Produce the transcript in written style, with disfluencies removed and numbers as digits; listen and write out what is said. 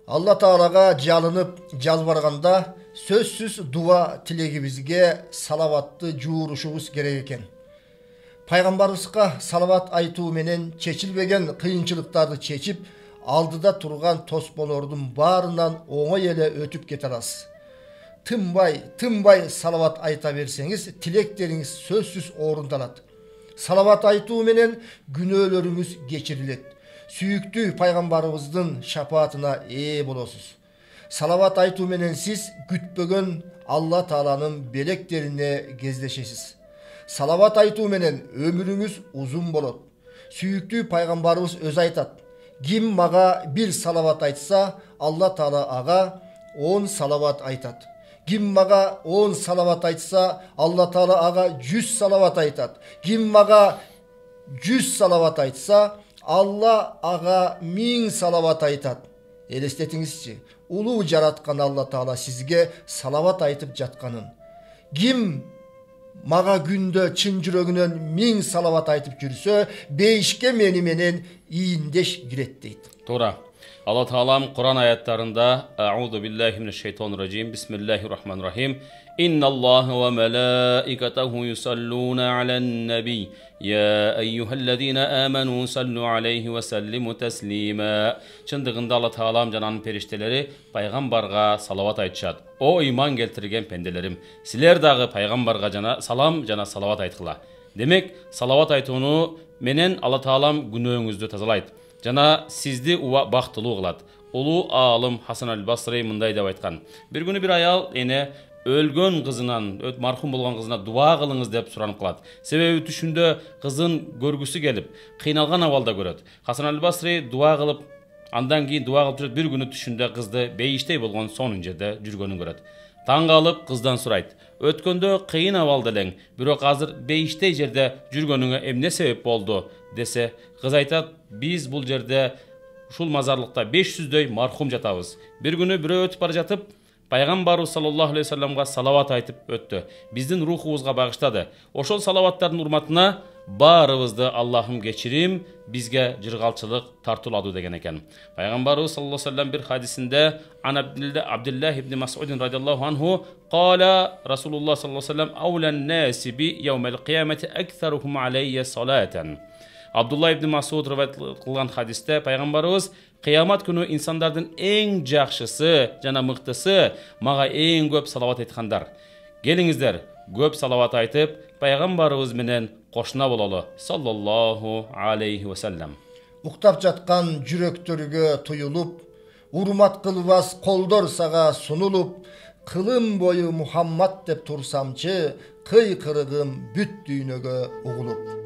Алла Таалага жалынып жалбарганда сөзсүз дуа тилегибизге салаватты жуурушубуз керек экен. Пайгамбарыбызга салават айтуу менен чечилбеген кыйынчылыктарды чечип, алдыда турган тосполордун баарынан оңой эле өтүп кете аласыз. Тынбай салават айта берсеңиз, тилектериңиз сөзсүз орундалат. Салават айтуу менен күнөөлөрүңүз кечирилет. Сүйүктүү пайгамбарыбыздын шапаатына ээ болосуз. Салават айтуу менен сиз күтпөгөн Алла Тааланын белектерине кездешесиз. Салават айтуу менен өмүрүңүз узун болот. Сүйүктүү пайгамбарыбыз өзү айтат: ким мага бир салават айтса, Алла Таала ага 10 салават айтат. Ким мага 10 салават айтса, Алла Таала ага 100 салават айтат. Ким мага 100 салават айтса, Алла ага 1000 салават айтат. Элестетиңизчи, улуу жараткан Алла Таала сизге салават айтып жатканын. Ким мага күндө чын жүрөгүнөн 1000 салават айтып жүрсө, бейишке мени менен ийиндеш кирет дейт. Туура. Алла Таалам Кур'ан аяттарында Аузу биллахи минеш-шейтонир-раджим, бисмиллахир-рахманир-рахим. Инналлаха ва малаикатаху юсаллуна алан-наби. Я эйюхаллазина аману саллу алейхи ва саллиму таслима. Чындыгында Алла Таалам жананын периштелери пайгамбарга салават айтышат. О иман келтирген пенделерим, силер дагы пайгамбарга жана салам жана салават айткыла. Демек, салават айтууну менен Алла Таалам күнөөңүздү тазалайт. Жана сизди бактылуу кылат. Улуу аалым Хасан аль-Басри мындай деп айткан: бир күнү бир аял эне өлгөн кызынан, мархум болгон кызына дуа кылыңыз деп суранып калат. Себеби түшүндө кызын көргүсү келип, кыйналган абалда көрөт. Хасан аль-Басри дуа кылып, андан кийин дуа кылып жүрөт. Бир күнү түшүндө кызды бейиштей болгон сонун жерде жүргөнүн көрөт. Таң калып кыздан сурайт: өткөндө кыйын абалда элең, бирок азыр бейиштей жерде жүргөнүңө эмне себеп болду десе, кыз айтат: биз бул жерде ушул мазарлыкта 500дөй мархум жатабыз. Бир күнү бирөө өтүп бара жатып, пайгамбарыбыз саллаллаху алейхи вассаламга салават айтып өттү. Биздин рухубузга багыштады. Ошол салаваттардын урматына баарыбызды Аллахым кечирим, бизге жыргалчылык тартууладу деген экен. Пайгамбарыбыз саллаллаху алейхи вассалам бир хадисинде Абдуллах ибн Мас'уд радиаллаху анху кала Расулуллах саллаллаху алейхи вассалам аулан наси би яумал кыямати аксарухум алейя салатан. Абдулла ибн Мас'уд риваят кылган хадисте пайгамбарыбыз кыямат күнү инсандардын эң жакшысы жана мыктысы мага эң көп салават айткандар. Келиңиздер, көп салават айтып, пайгамбарыбыз менен кошуна бололу саллаллаху алейхи вассалам. Уктап жаткан жүрөктөргө туюлуп, урмат кылбас колдор сага сунулуп, кылым бою Мухаммад деп турсамчы, кый кырыгым бүт дүйнөгө угулуп.